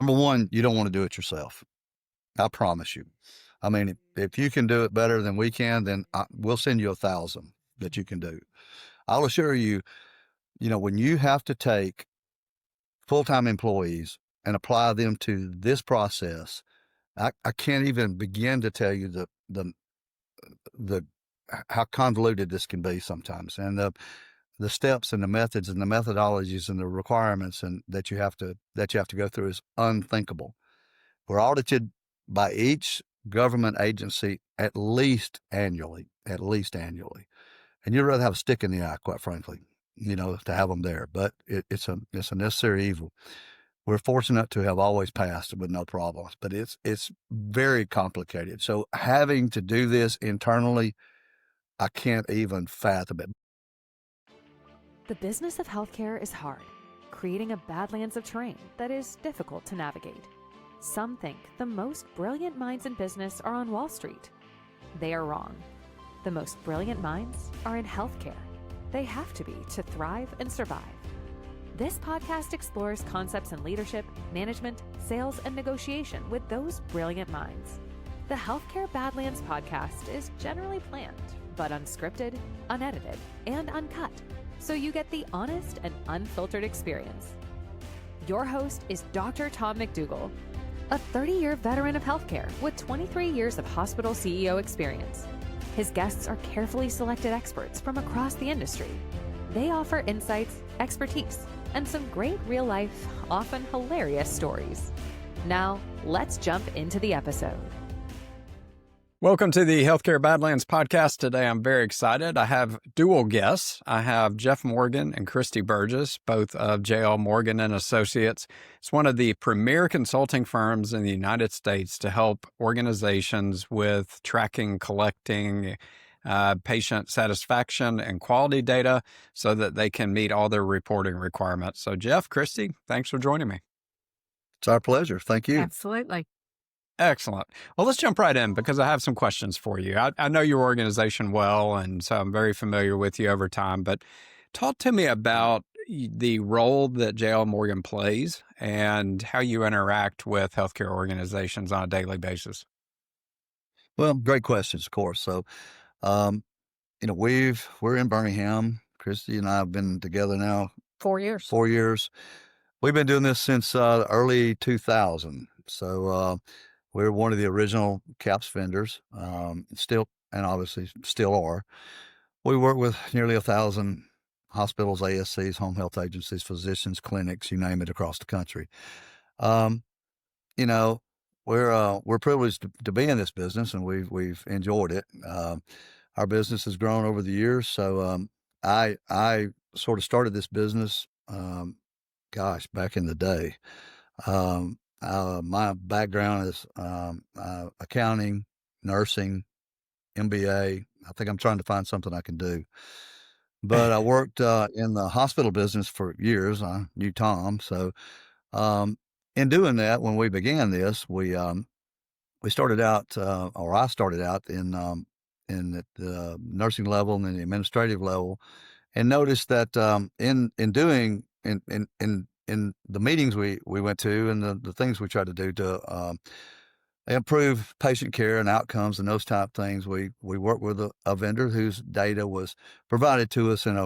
Number one, you don't want to do it yourself. I promise you. I mean, if you can do it better than we can, then we'll send you 1,000 that you can do. I'll assure you, when you have to take full-time employees and apply them to this process, I can't even begin to tell you the how convoluted this can be sometimes, and the steps and the methods and the methodologies and the requirements and that you have to go through is unthinkable. We're audited by each government agency at least annually, and you'd rather have a stick in the eye, quite frankly, to have them there. But it's a necessary evil. We're fortunate to have always passed with no problems, but it's very complicated. So having to do this internally, I can't even fathom it. The business of healthcare is hard, creating a Badlands of terrain that is difficult to navigate. Some think the most brilliant minds in business are on Wall Street. They are wrong. The most brilliant minds are in healthcare. They have to be to thrive and survive. This podcast explores concepts in leadership, management, sales, and negotiation with those brilliant minds. The Healthcare Badlands Podcast is generally planned, but unscripted, unedited, and uncut, so you get the honest and unfiltered experience. Your host is Dr. Tom McDougall, a 30-year veteran of healthcare with 23 years of hospital CEO experience. His guests are carefully selected experts from across the industry. They offer insights, expertise, and some great real-life, often hilarious stories. Now, let's jump into the episode. Welcome to the Healthcare Badlands Podcast. Today, I'm very excited. I have dual guests. I have Jeff Morgan and Kristi Burgess, both of J.L. Morgan and Associates. It's one of the premier consulting firms in the United States to help organizations with tracking, collecting patient satisfaction and quality data so that they can meet all their reporting requirements. So, Jeff, Kristi, thanks for joining me. It's our pleasure. Thank you. Absolutely. Excellent. Well, let's jump right in because I have some questions for you. I know your organization well, and so I'm very familiar with you over time, but talk to me about the role that J.L. Morgan plays and how you interact with healthcare organizations on a daily basis. Well, great questions, of course. So, we're in Birmingham. Kristi and I have been together now 4 years. 4 years. We've been doing this since early 2000. So, we're one of the original CAPS vendors, still, and obviously still are. We work with nearly 1,000 hospitals, ASCs, home health agencies, physicians, clinics, you name it, across the country. We're privileged to be in this business, and we've enjoyed it. Our business has grown over the years. So I sort of started this business, back in the day. My background is accounting, nursing, MBA. I think I'm trying to find something I can do. But I worked in the hospital business for years. I knew Tom. So in doing that, when we began this, we started out, or I started out in the nursing level and then the administrative level, and noticed that in the meetings we went to and the things we tried to do to improve patient care and outcomes and those type of things, we worked with a vendor whose data was provided to us in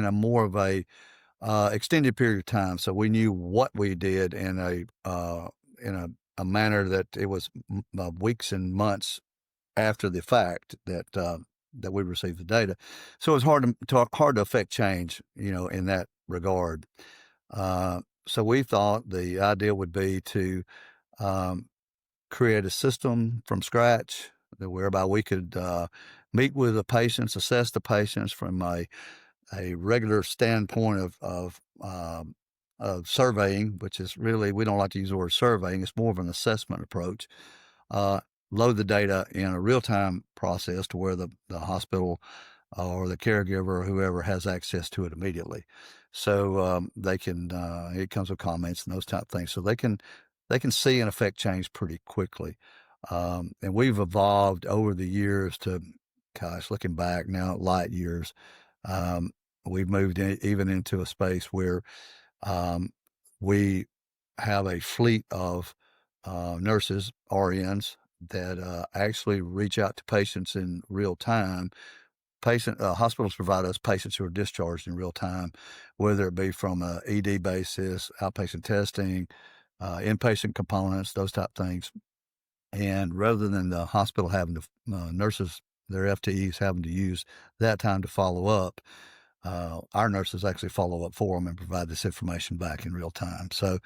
a more of a extended period of time. So we knew what we did in a manner that it was weeks and months after the fact that we received the data. So it's hard to affect change, in that regard. So we thought the idea would be to create a system from scratch whereby we could meet with the patients, assess the patients from a regular standpoint of surveying, which is really, we don't like to use the word surveying. It's more of an assessment approach. Load the data in a real-time process to where the hospital or the caregiver or whoever has access to it immediately. So they can, it comes with comments and those type of things. So they can see and affect change pretty quickly. And we've evolved over the years to, looking back now, light years, we've moved even into a space where we have a fleet of nurses, RNs, that actually reach out to patients in real time. Hospitals provide us patients who are discharged in real time, whether it be from a ED basis, outpatient testing, inpatient components, those type things. And rather than the hospital having to, nurses, their FTEs having to use that time to follow up, our nurses actually follow up for them and provide this information back in real time. So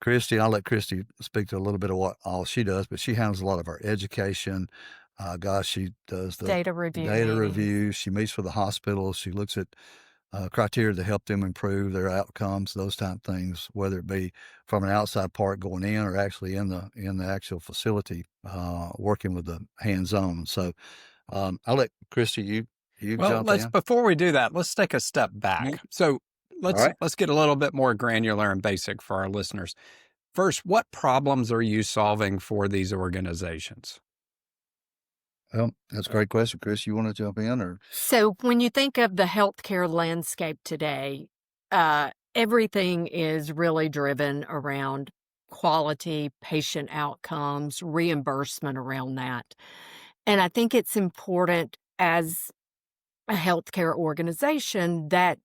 Kristi, I'll let Kristi speak to a little bit of what all she does, but she handles a lot of our education. She does the Data review. She meets with the hospitals. She looks at criteria to help them improve their outcomes, those type of things, whether it be from an outside part going in or actually in the actual facility, working with the hands-on. So I'll let Kristi, you jump in. Before we do that, let's take a step back. Mhm. So let's right. let's get a little bit more granular and basic for our listeners. First, what problems are you solving for these organizations? Well, that's a great question. Chris, you want to jump in or? So when you think of the healthcare landscape today, everything is really driven around quality, patient outcomes, reimbursement around that. And I think it's important as a healthcare organization that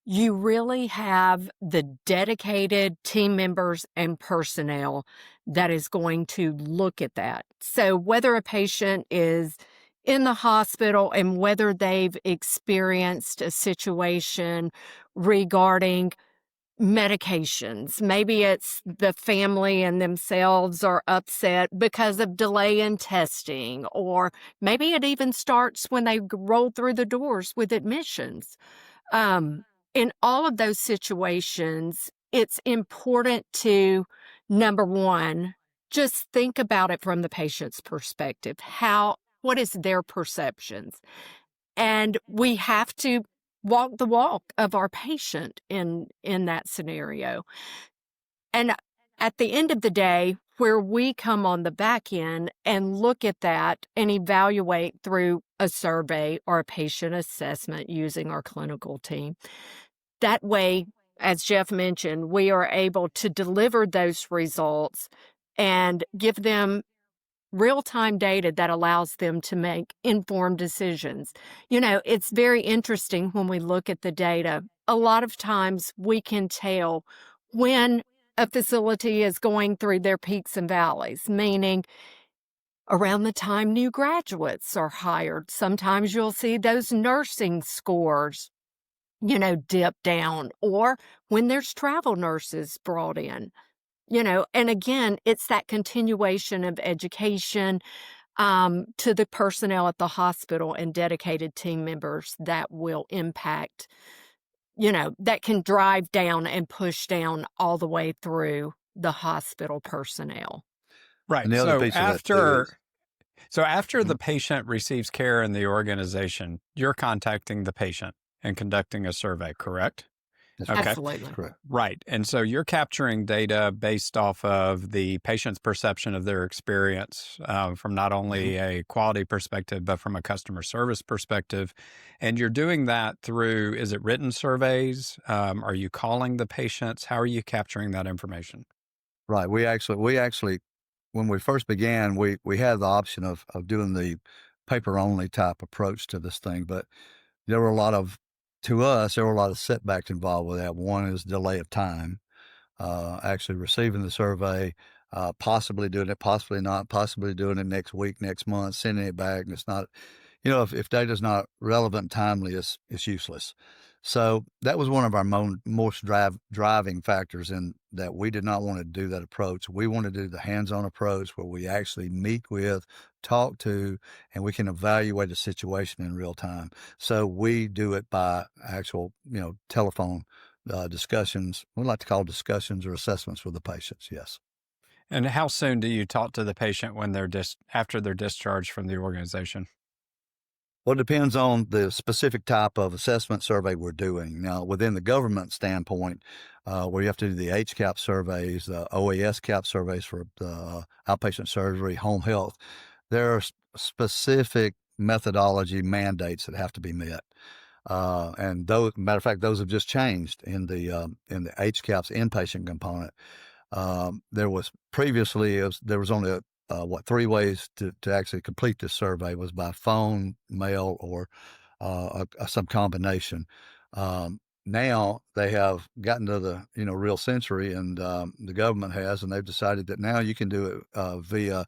you really have the dedicated team members and personnel that is going to look at that. So whether a patient is in the hospital and whether they've experienced a situation regarding medications, maybe it's the family and themselves are upset because of delay in testing, or maybe it even starts when they roll through the doors with admissions. In all of those situations, it's important to, number one, just think about it from the patient's perspective. What is their perceptions? And we have to walk the walk of our patient in that scenario. And at the end of the day, where we come on the back end and look at that and evaluate through a survey or a patient assessment using our clinical team. That way, as Jeff mentioned, we are able to deliver those results and give them real-time data that allows them to make informed decisions. You know, it's very interesting when we look at the data. A lot of times we can tell when a facility is going through their peaks and valleys, meaning around the time new graduates are hired. Sometimes you'll see those nursing scores, dip down, or when there's travel nurses brought in, and again, it's that continuation of education to the personnel at the hospital and dedicated team members that will impact, that can drive down and push down all the way through the hospital personnel. Right. And the other piece of that too is- So after the patient receives care in the organization, you're contacting the patient and conducting a survey, correct? That's Okay. Absolutely. That's correct. Right. And so you're capturing data based off of the patient's perception of their experience from not only a quality perspective, but from a customer service perspective. And you're doing that through, is it written surveys? Are you calling the patients? How are you capturing that information? Right. We actually, when we first began, we had the option of doing the paper only type approach to this thing, but there were a lot of setbacks involved with that. One is delay of time, actually receiving the survey, possibly doing it, possibly not, possibly doing it next week, next month, sending it back. And it's not, if data is not relevant and timely, it's useless. So that was one of our most driving factors in that we did not want to do that approach. We want to do the hands-on approach where we actually meet with, talk to, and we can evaluate a situation in real time. So we do it by actual, telephone discussions. We like to call discussions or assessments with the patients. Yes. And how soon do you talk to the patient when they're after they're discharged from the organization? Well, it depends on the specific type of assessment survey we're doing. Now, within the government standpoint, where you have to do the HCAP surveys, the OAS CAP surveys for outpatient surgery, home health, there are specific methodology mandates that have to be met. And those, matter of fact, those have just changed in the HCAP's inpatient component. There was previously, there was only, 3 ways to actually complete this survey was by phone, mail, or some combination. Now they have gotten to the, real century, and the government has, and they've decided that now you can do it via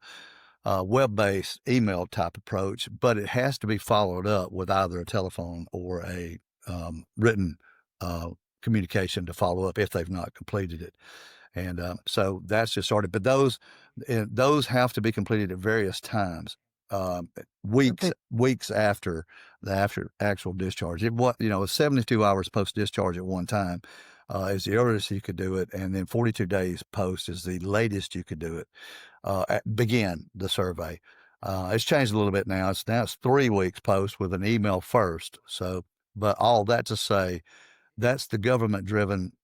web-based email type approach, but it has to be followed up with either a telephone or a written communication to follow up if they've not completed it. And so that's just started. But those have to be completed at various times, weeks after the actual discharge. It's 72 hours post discharge at one time is the earliest you could do it, and then 42 days post is the latest you could do it. Begin the survey. It's changed a little bit now. It's 3 weeks post with an email first. So, but all that to say, that's the government-driven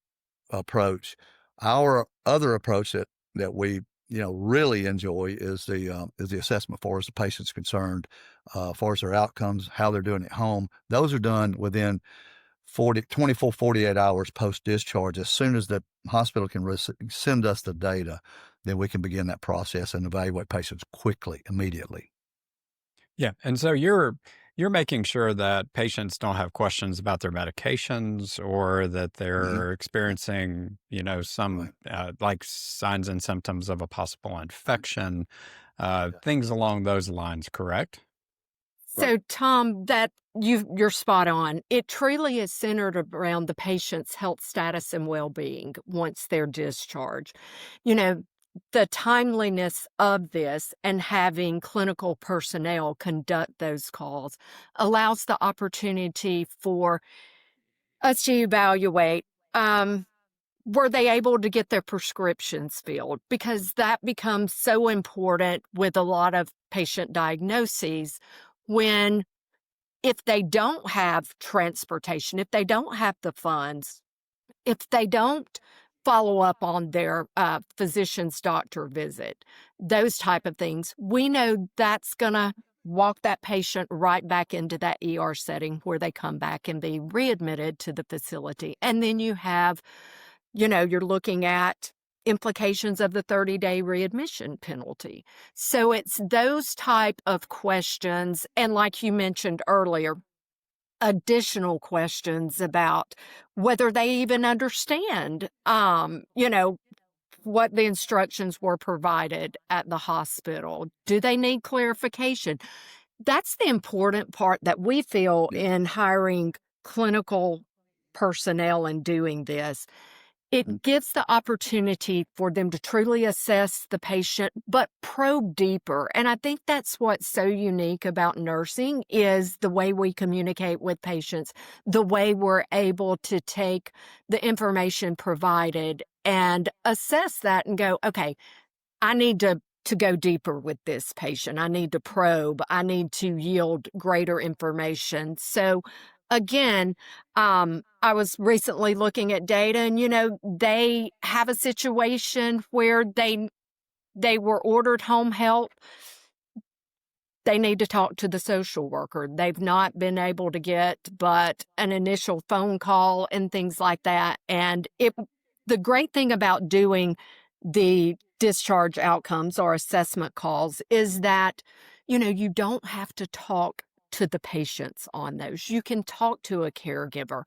approach. Our other approach that we really enjoy is the assessment for as the patient's concerned, far as their outcomes, how they're doing at home. Those are done within 48 hours post-discharge. As soon as the hospital can send us the data, then we can begin that process and evaluate patients quickly, immediately. Yeah. And so you're making sure that patients don't have questions about their medications or that they're experiencing, some like signs and symptoms of a possible infection, things along those lines, correct? So, Tom, that you're spot on. It truly is centered around the patient's health status and well-being once they're discharged. The timeliness of this and having clinical personnel conduct those calls allows the opportunity for us to evaluate, were they able to get their prescriptions filled? Because that becomes so important with a lot of patient diagnoses when if they don't have transportation, if they don't have the funds, if they don't follow up on their physician's doctor visit, those type of things, we know that's going to walk that patient right back into that ER setting where they come back and be readmitted to the facility. And then you have, you're looking at implications of the 30-day readmission penalty. So it's those type of questions. And like you mentioned earlier, additional questions about whether they even understand, what the instructions were provided at the hospital. Do they need clarification? That's the important part that we feel in hiring clinical personnel and doing this. It gives the opportunity for them to truly assess the patient, but probe deeper. And I think that's what's so unique about nursing is the way we communicate with patients, the way we're able to take the information provided and assess that and go, okay, I need to go deeper with this patient. I need to probe. I need to yield greater information. So again, I was recently looking at data and, they have a situation where they were ordered home help. They need to talk to the social worker. They've not been able to get but an initial phone call and things like that. And the great thing about doing the discharge outcomes or assessment calls is that, you don't have to talk to the patients on those. You can talk to a caregiver.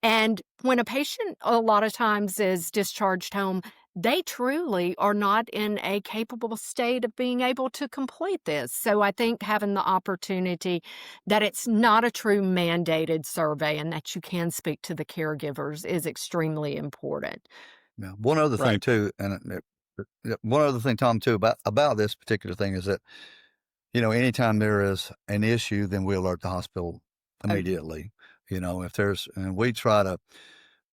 And when a patient a lot of times is discharged home, they truly are not in a capable state of being able to complete this. So I think having the opportunity that it's not a true mandated survey and that you can speak to the caregivers is extremely important. Now, one other thing too, and one other thing, Tom, too, about this particular thing is that, anytime there is an issue, then we alert the hospital immediately. If there's, and we try to,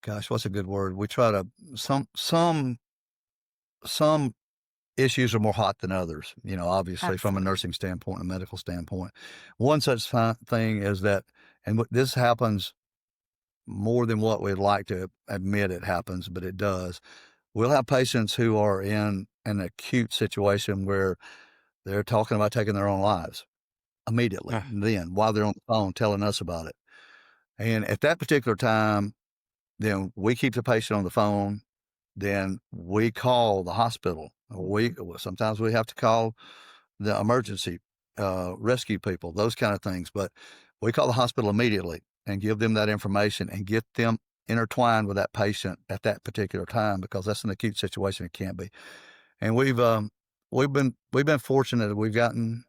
gosh, what's a good word? We try to, some issues are more hot than others, obviously Absolutely. from a nursing standpoint, a medical standpoint. One such thing is that, and this happens more than what we'd like to admit it happens, but it does. We'll have patients who are in an acute situation where they're talking about taking their own lives immediately, then while they're on the phone telling us about it. And at that particular time, then we keep the patient on the phone. then we call the hospital. Sometimes we have to call the emergency rescue people, those kind of things. But we call the hospital immediately and give them that information and get them intertwined with that patient at that particular time, because that's an acute situation. It can't be. And we've been fortunate that we've gotten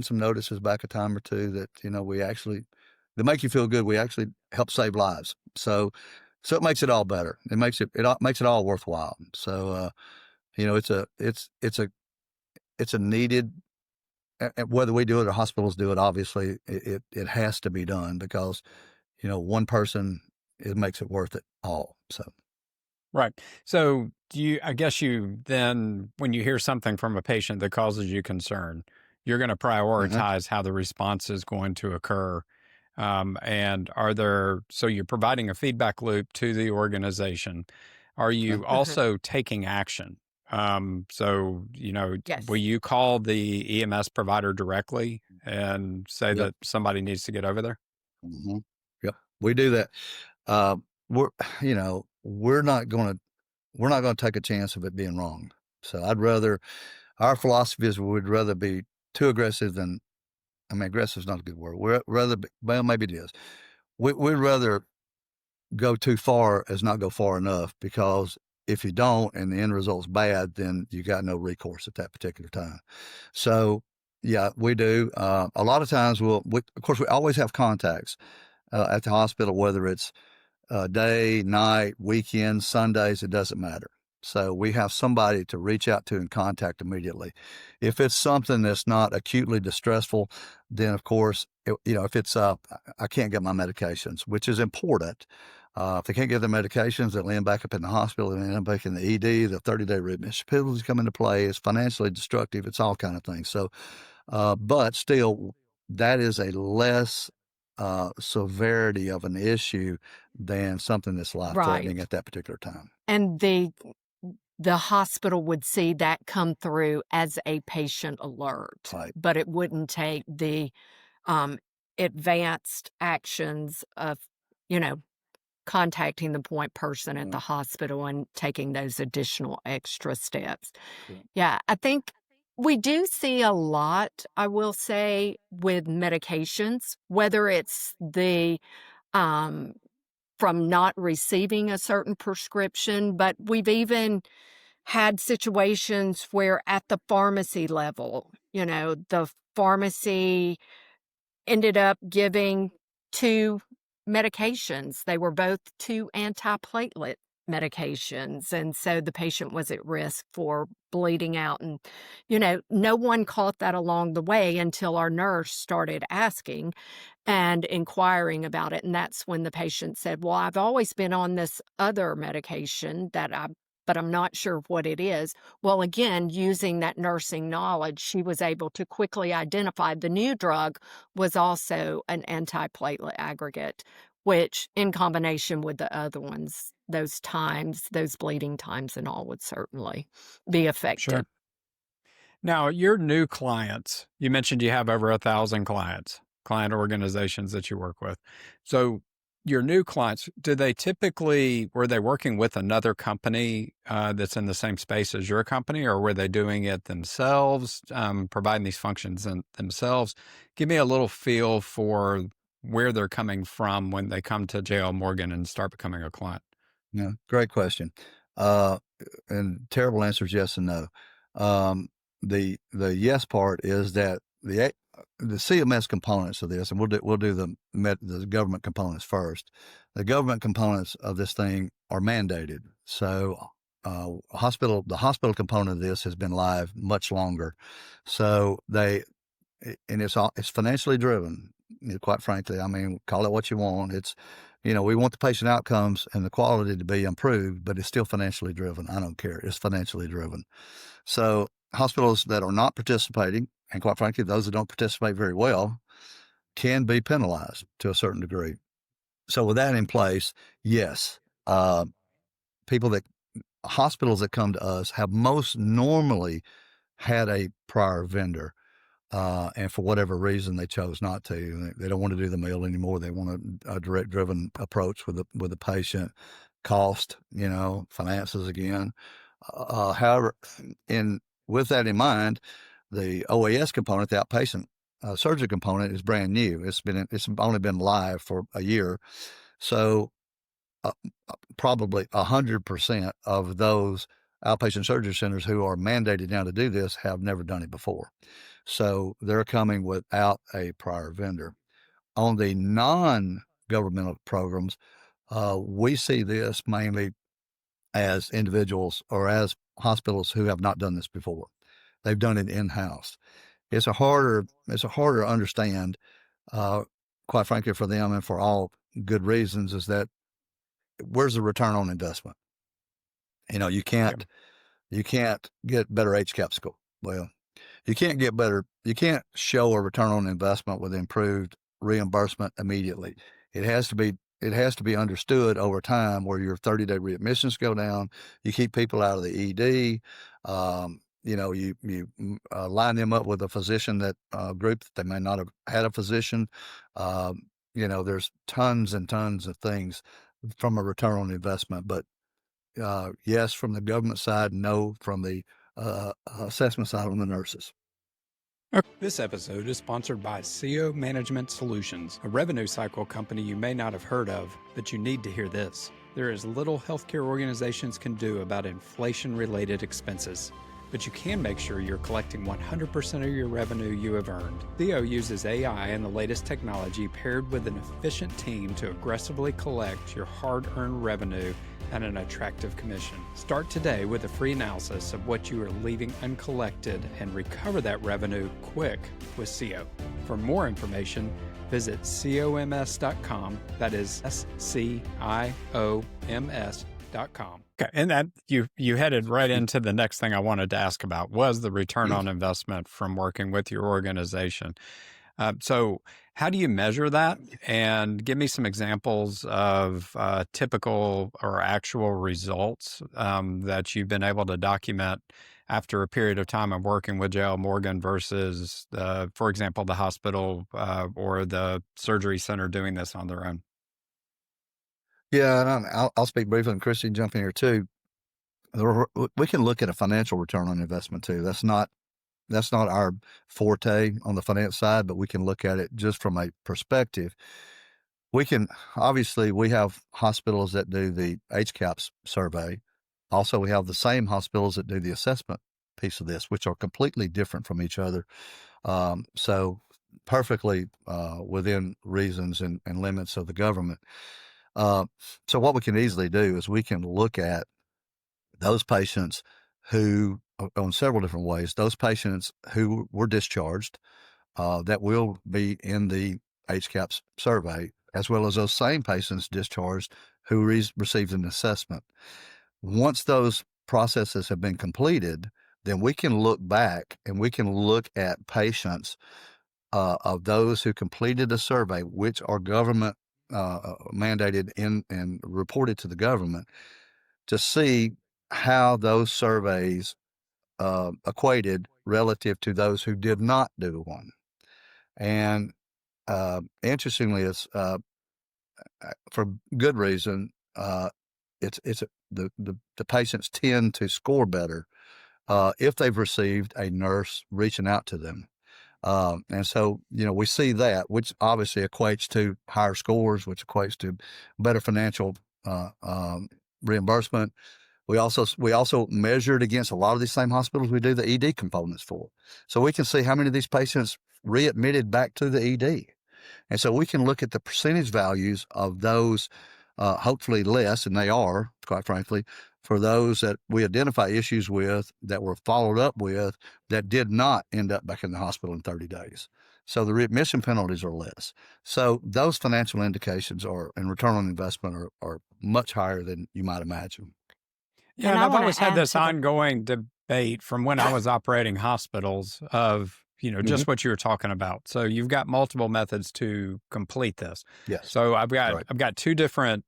some notices back a time or two that, they make you feel good. We actually help save lives. So it makes it all better. It makes it all worthwhile. So, it's a needed, whether we do it or hospitals do it, obviously it has to be done, because, one person, it makes it worth it all. So. Right. So I guess you then, when you hear something from a patient that causes you concern, you're going to prioritize how the response is going to occur. And so you're providing a feedback loop to the organization. Are you also taking action? Yes. Will you call the EMS provider directly and say that somebody needs to get over there? Mm-hmm. Yep. We do that. We're not going to take a chance of it being wrong. So our philosophy is we'd rather be too aggressive than, aggressive is not a good word. Well, maybe it is. We'd rather go too far as not go far enough, because if you don't and the end result's bad, then you got no recourse at that particular time. So yeah, we do. A lot of times of course, we always have contacts at the hospital, whether it's day, night, weekends, Sundays, it doesn't matter. So we have somebody to reach out to and contact immediately. If it's something that's not acutely distressful, then of course, if it's I can't get my medications, which is important. If they can't get their medications, they'll end back up in the hospital and end up back in the ED. The 30-day readmission penalties come into play. It's financially destructive. It's all kind of things. So, but still, that is a less severity of an issue than something that's life-threatening at that particular time. And the hospital would see that come through as a patient alert, Right. but it wouldn't take the advanced actions of, contacting the point person at the hospital and taking those additional extra steps. Yeah, I think we do see a lot, I will say, with medications, whether it's from not receiving a certain prescription, but we've even had situations where at the pharmacy level, the pharmacy ended up giving 2 medications. They were both 2 antiplatelet medications. And so the patient was at risk for bleeding out. And, no one caught that along the way until our nurse started asking and inquiring about it. And that's when the patient said, well, I've always been on this other medication but I'm not sure what it is. Well, again, using that nursing knowledge, she was able to quickly identify the new drug was also an antiplatelet aggregate, which in combination with the other ones, those bleeding times and all would certainly be affected. Sure. Now, your new clients, you mentioned you have over 1,000 client organizations that you work with. So your new clients, were they working with another company that's in the same space as your company, or were they doing it themselves, providing these functions themselves? Give me a little feel for where they're coming from when they come to J.L. Morgan and start becoming a client. Yeah, great question. And terrible answer is yes and no. The yes part is that the CMS components of this, and we'll do the government components first. The government components of this thing are mandated. So the hospital component of this has been live much longer. So it's financially driven. Quite frankly, call it what you want. It's, we want the patient outcomes and the quality to be improved, but it's still financially driven. I don't care. It's financially driven. So hospitals that are not participating, and quite frankly, those that don't participate very well, can be penalized to a certain degree. So with that in place, yes, hospitals that come to us have most normally had a prior vendor. And for whatever reason, they chose not to. They don't want to do the mail anymore. They want a direct driven approach with the patient. cost, finances again. However, with that in mind, the OAS component, the outpatient surgery component, is brand new. It's only been live for a year, so probably 100% of those outpatient surgery centers who are mandated now to do this have never done it before. So they're coming without a prior vendor. On the non-governmental programs, we see this mainly as individuals or as hospitals who have not done this before. They've done it in-house. It's a harder to understand, quite frankly, for them and for all good reasons, is that where's the return on investment? You can't get better HCAP score. Well, you can't show a return on investment with improved reimbursement immediately. It has to be understood over time, where your 30-day readmissions go down. You keep people out of the ED. You line them up with a physician group that they may not have had a physician. There's tons and tons of things from a return on investment, but yes, from the government side, no, from the assessment side on the nurses. This episode is sponsored by CO Management Solutions, a revenue cycle company you may not have heard of, but you need to hear this. There is little healthcare organizations can do about inflation-related expenses, but you can make sure you're collecting 100% of your revenue you have earned. CO uses AI and the latest technology paired with an efficient team to aggressively collect your hard-earned revenue at an attractive commission. Start today with a free analysis of what you are leaving uncollected and recover that revenue quick with CO. For more information, visit coms.com. That is SCIOMS.com. Okay, and that you headed right into the next thing I wanted to ask about was the return on investment from working with your organization. So how do you measure that? And give me some examples of typical or actual results that you've been able to document after a period of time of working with J.L. Morgan versus, for example, the hospital or the surgery center doing this on their own. Yeah, and I'll speak briefly, and Kristi, jump in here too. We can look at a financial return on investment too. That's not our forte on the finance side, but we can look at it just from a perspective. We have hospitals that do the HCAPS survey. Also, we have the same hospitals that do the assessment piece of this, which are completely different from each other. So perfectly within reasons and limits of the government. So what we can easily do is we can look at those patients who, on several different ways, those patients who were discharged that will be in the HCAPS survey, as well as those same patients discharged who received an assessment. Once those processes have been completed, then we can look back and we can look at patients of those who completed a survey, which are government mandated and reported to the government, to see how those surveys equated relative to those who did not do one. And interestingly, it's for good reason. The patients tend to score better if they've received a nurse reaching out to them. And so, we see that, which obviously equates to higher scores, which equates to better financial reimbursement. We also measured against a lot of these same hospitals we do the ED components for. So we can see how many of these patients readmitted back to the ED. And so we can look at the percentage values of those, hopefully less, and they are, quite frankly, for those that we identify issues with, that were followed up with, that did not end up back in the hospital in 30 days. So the readmission penalties are less. So those financial indications and return on investment are much higher than you might imagine. Yeah, and I've always had this ongoing debate from when I was operating hospitals of, just what you were talking about. So you've got multiple methods to complete this. Yes. So I've got two different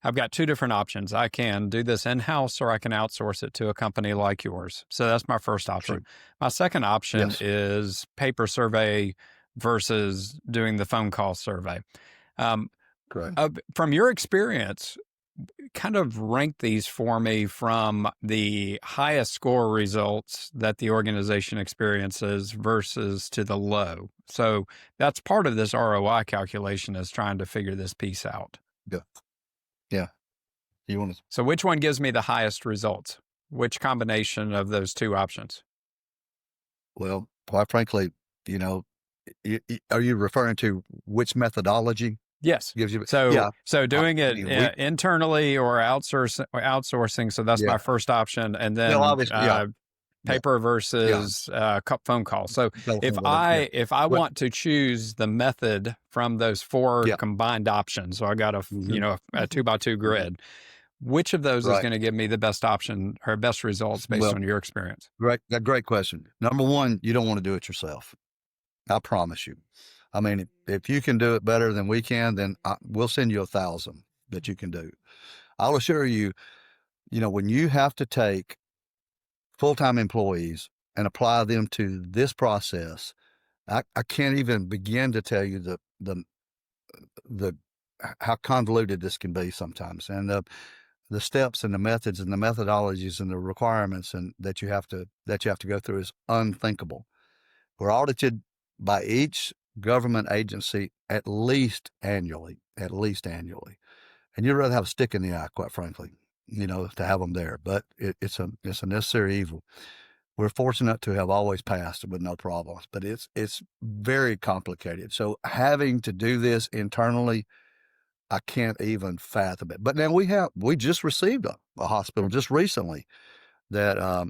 options. I can do this in-house, or I can outsource it to a company like yours. So that's my first option. Sure. My second option is paper survey versus doing the phone call survey. Correct. From your experience, kind of rank these for me from the highest score results that the organization experiences versus to the low. So that's part of this ROI calculation, is trying to figure this piece out. Yeah. Yeah. You want to? So which one gives me the highest results? Which combination of those two options? Well, quite frankly, you know, are you referring to which methodology Yes. gives you? So, Yeah. doing it mean, internally or outsourcing. So that's Yeah. my first option. And then No, obviously, yeah. paper versus phone call. So if I want to choose the method from those four combined options, so I got a 2x2 grid, which of those is going to give me the best option or best results based on your experience? Great question. Number one, you don't want to do it yourself. I promise you. I mean, if you can do it better than we can, then we'll send you 1,000 that you can do. I'll assure you, when you have to take full-time employees and apply them to this process, I can't even begin to tell you the how convoluted this can be sometimes, and the steps and the methods and the methodologies and the requirements and that you have to go through is unthinkable. We're audited by each government agency at least annually. And you'd rather have a stick in the eye, quite frankly, to have them there. But it's a necessary evil. We're fortunate to have always passed with no problems, but it's very complicated. So having to do this internally, I can't even fathom it. But now we just received a hospital just recently that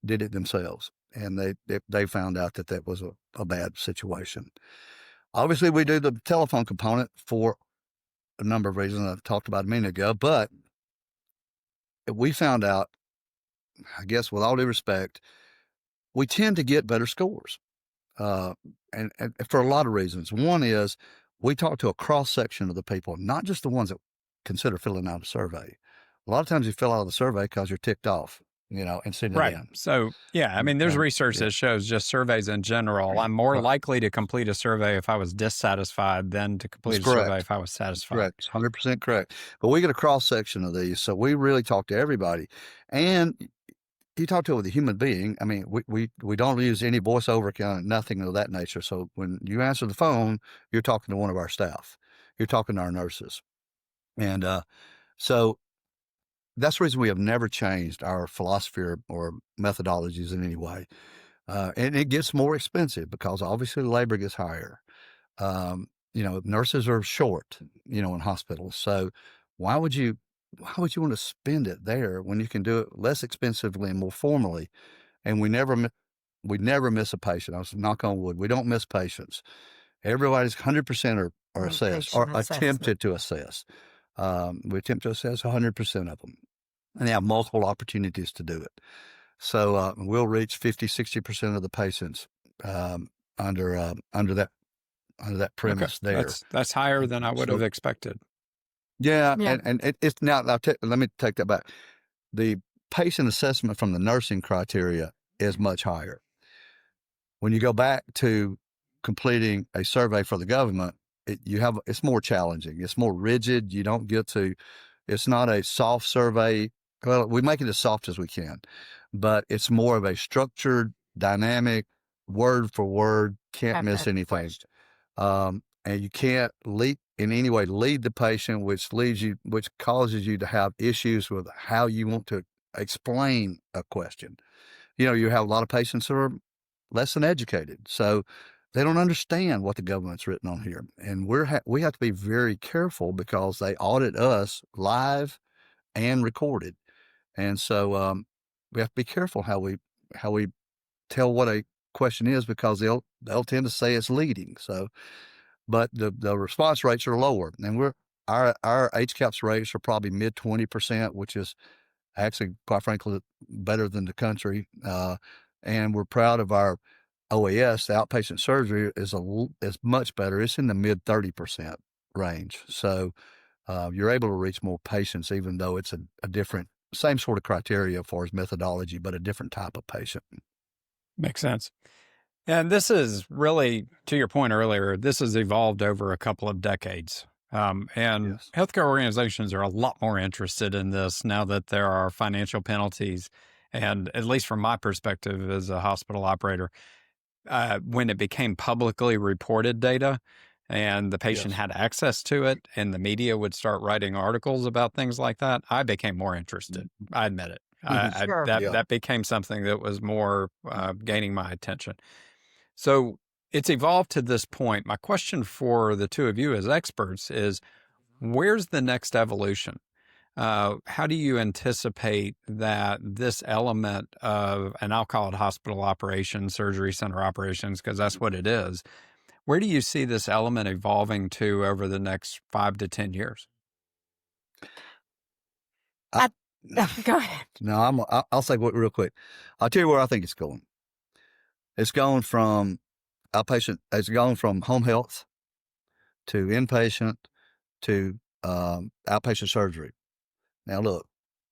did it themselves, and they found out that was a bad situation. Obviously, we do the telephone component for a number of reasons I talked about a minute ago, but we found out, I guess with all due respect, we tend to get better scores, and for a lot of reasons. One is we talk to a cross-section of the people, not just the ones that consider filling out a survey. A lot of times you fill out the survey because you're ticked off, and send it in. So, I mean, there's research that shows just surveys in general. I'm more likely to complete a survey if I was dissatisfied than to complete a survey if I was satisfied. Correct. 100% correct. But we get a cross-section of these, so we really talk to everybody. And you talk to it with a human being. I mean, we don't use any voiceover account, nothing of that nature. So when you answer the phone, you're talking to one of our staff. You're talking to our nurses. And so that's the reason we have never changed our philosophy or methodologies in any way. And it gets more expensive because obviously labor gets higher. Nurses are short, in hospitals. So why would you want to spend it there when you can do it less expensively and more formally? And we never miss a patient. I was knock on wood. We don't miss patients. Everybody's 100% are assessed or attempted to assess. We attempt to assess 100% of them, and they have multiple opportunities to do it. So we'll reach 50-60% of the patients under that premise there. That's higher than I would have expected. Yeah. And it's now. Let me take that back. The patient assessment from the nursing criteria is much higher. When you go back to completing a survey for the government, it's more challenging. It's more rigid. You don't get to. It's not a soft survey. Well, we make it as soft as we can, but it's more of a structured, dynamic, word for word. Can't miss anything. And you can't in any way lead the patient, which causes you to have issues with how you want to explain a question. You have a lot of patients who are less than educated, so they don't understand what the government's written on here. And we have to be very careful because they audit us live and recorded. And so we have to be careful how we tell what a question is, because they'll tend to say it's leading. So, but the response rates are lower, and our HCAHPS rates are probably mid 20%, which is actually, quite frankly, better than the country. And we're proud of our OAS. The outpatient surgery is much better. It's in the mid 30% range. So you're able to reach more patients, even though it's a different, same sort of criteria as far as methodology, but a different type of patient. Makes sense. And this is really, to your point earlier, this has evolved over a couple of decades. And Yes. healthcare organizations are a lot more interested in this now that there are financial penalties. And at least from my perspective as a hospital operator, when it became publicly reported data and the patient Yes. had access to it and the media would start writing articles about things like that, I became more interested. I admit it. Sure. Yeah. That became something that was more gaining my attention. So it's evolved to this point. My question for the two of you as experts is, where's the next evolution? How do you anticipate that this element of, and I'll call it hospital operations, surgery center operations, because that's what it is. Where do you see this element evolving to over the next 5 to 10 years? Go ahead. No, I'll say what real quick. I'll tell you where I think it's going. It's going from outpatient. It's going from home health to inpatient to outpatient surgery. Now, look,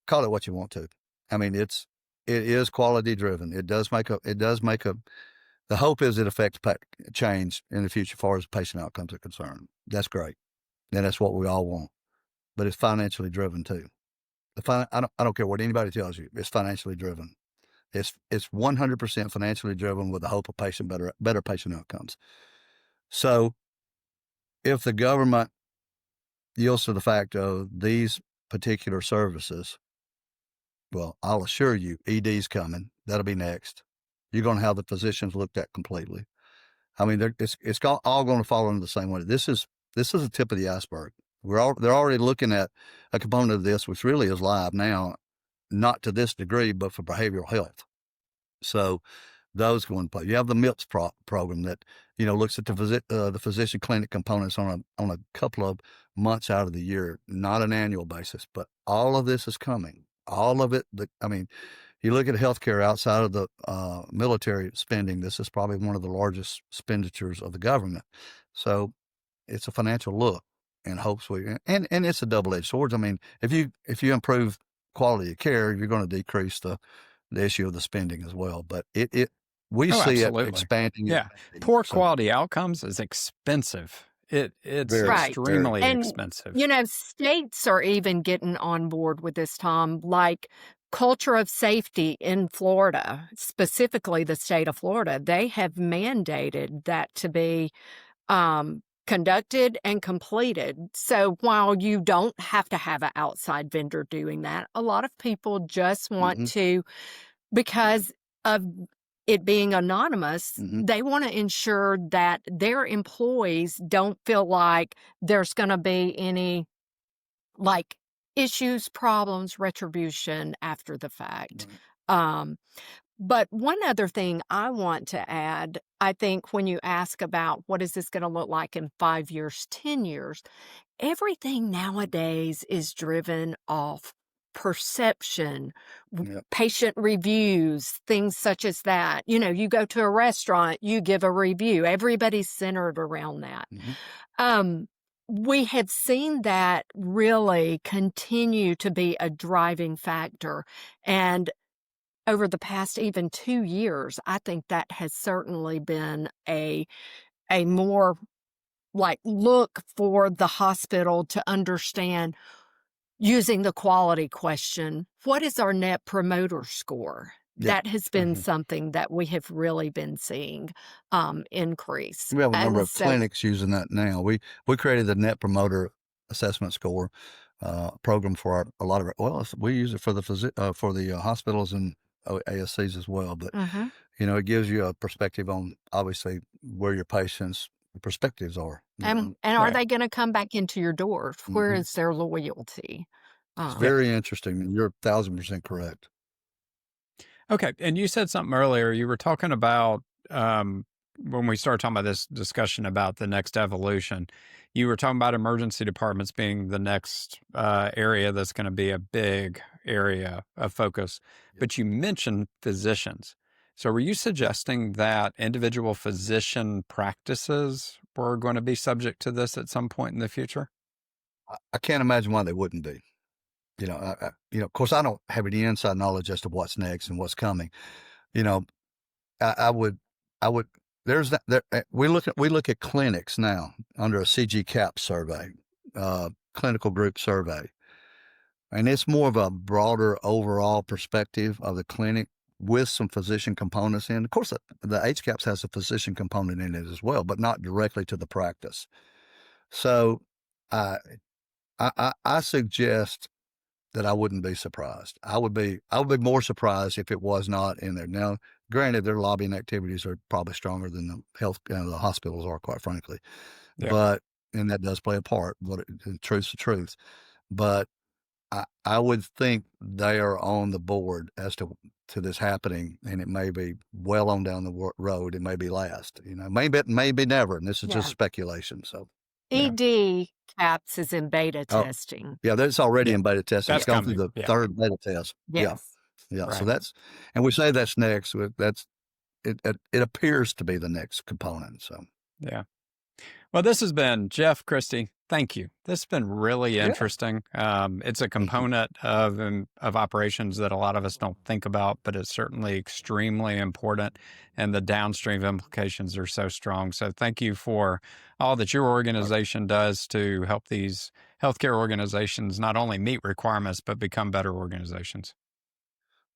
call it what you want to. I mean, it is quality driven. It does make a. The hope is it affects change in the future as far as patient outcomes are concerned. That's great, and that's what we all want. But it's financially driven too. I don't care what anybody tells you. It's financially driven. It's 100% financially driven with the hope of better patient outcomes. So, if the government yields to the fact of these particular services, well, I'll assure you, ED's coming. That'll be next. You're going to have the physicians looked at completely. I mean, it's all going to fall into the same way. This is the tip of the iceberg. They're already looking at a component of this, which really is live now, not to this degree, but for behavioral health. So those go in play. You have the MIPS program that looks at the physician clinic components on a couple of months out of the year, not an annual basis. But all of this is coming. All of it. You look at healthcare outside of the military spending. This is probably one of the largest expenditures of the government. So it's a financial look. And hopes and it's a double-edged sword. I mean, if you improve quality of care, you're going to decrease the issue of the spending as well. But we see absolutely. it expanding. Yeah, poor quality outcomes is expensive. It's extremely expensive. States are even getting on board with this, Tom. Like culture of safety in Florida, specifically the state of Florida, they have mandated that to be conducted and completed. So while you don't have to have an outside vendor doing that, a lot of people just want to, because of it being anonymous, they want to ensure that their employees don't feel like there's going to be any issues, problems, retribution after the fact. But one other thing I want to add, I think when you ask about what is this going to look like in 5 years, 10 years, everything nowadays is driven off perception, patient reviews, things such as that. You go to a restaurant, you give a review. Everybody's centered around that. We have seen that really continue to be a driving factor. And over the past even 2 years, I think that has certainly been a more look for the hospital to understand, using the quality question, what is our net promoter score? That has been something that we have really been seeing increase. We have a number of clinics using that now. We created the net promoter assessment score program for a lot of we use it for the hospitals and ASCs as well. But it gives you a perspective on obviously where your patients' perspectives are. And are they going to come back into your doors? Where is their loyalty? It's very interesting. You're 1,000% correct. Okay. And you said something earlier. You were talking about when we started talking about this discussion about the next evolution, you were talking about emergency departments being the next area that's going to be a big area of focus. But you mentioned physicians. So were you suggesting that individual physician practices were going to be subject to this at some point in the future? I can't imagine why they wouldn't be. Of course, I don't have any inside knowledge as to what's next and what's coming. I would. There's that. We look at clinics now under a CG CAP survey. clinical group survey. And it's more of a broader overall perspective of the clinic with some physician components in. Of course, the HCAHPS has a physician component in it as well, but not directly to the practice. So I suggest that I wouldn't be surprised. I would be more surprised if it was not in there. Now, granted, their lobbying activities are probably stronger than the hospitals are, quite frankly. Yeah. And that does play a part, but the truth's the truth. But I would think they are on the board as to this happening, and it may be well on down the road. It may be last, maybe never. And this is just speculation. So ED CAPS is in beta testing. Yeah, that's already in beta testing. It's gone through the third beta test. Yes. Yeah. Right. So and we say that's next. It appears to be the next component. So yeah. Well, this has been Jeff, Kristi. Thank you. This has been really interesting. It's a component of operations that a lot of us don't think about, but it's certainly extremely important, and the downstream implications are so strong. So thank you for all that your organization does to help these healthcare organizations not only meet requirements, but become better organizations.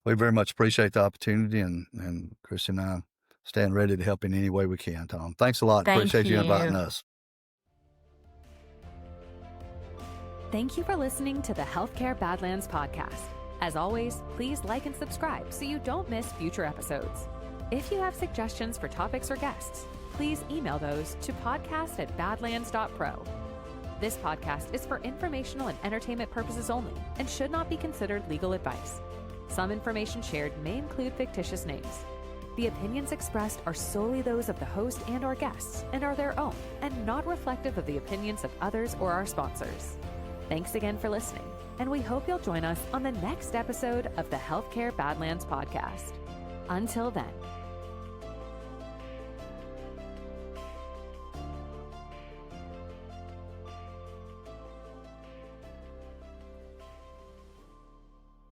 We very much appreciate the opportunity, and Kristi and I stand ready to help in any way we can, Tom. Thanks a lot. Appreciate you inviting us. Thank you for listening to the Healthcare Badlands Podcast. As always, please like and subscribe so you don't miss future episodes. If you have suggestions for topics or guests, please email those to podcast@badlands.pro. This podcast is for informational and entertainment purposes only and should not be considered legal advice. Some information shared may include fictitious names. The opinions expressed are solely those of the host and/or guests and are their own and not reflective of the opinions of others or our sponsors. Thanks again for listening, and we hope you'll join us on the next episode of the Healthcare Badlands Podcast. Until then,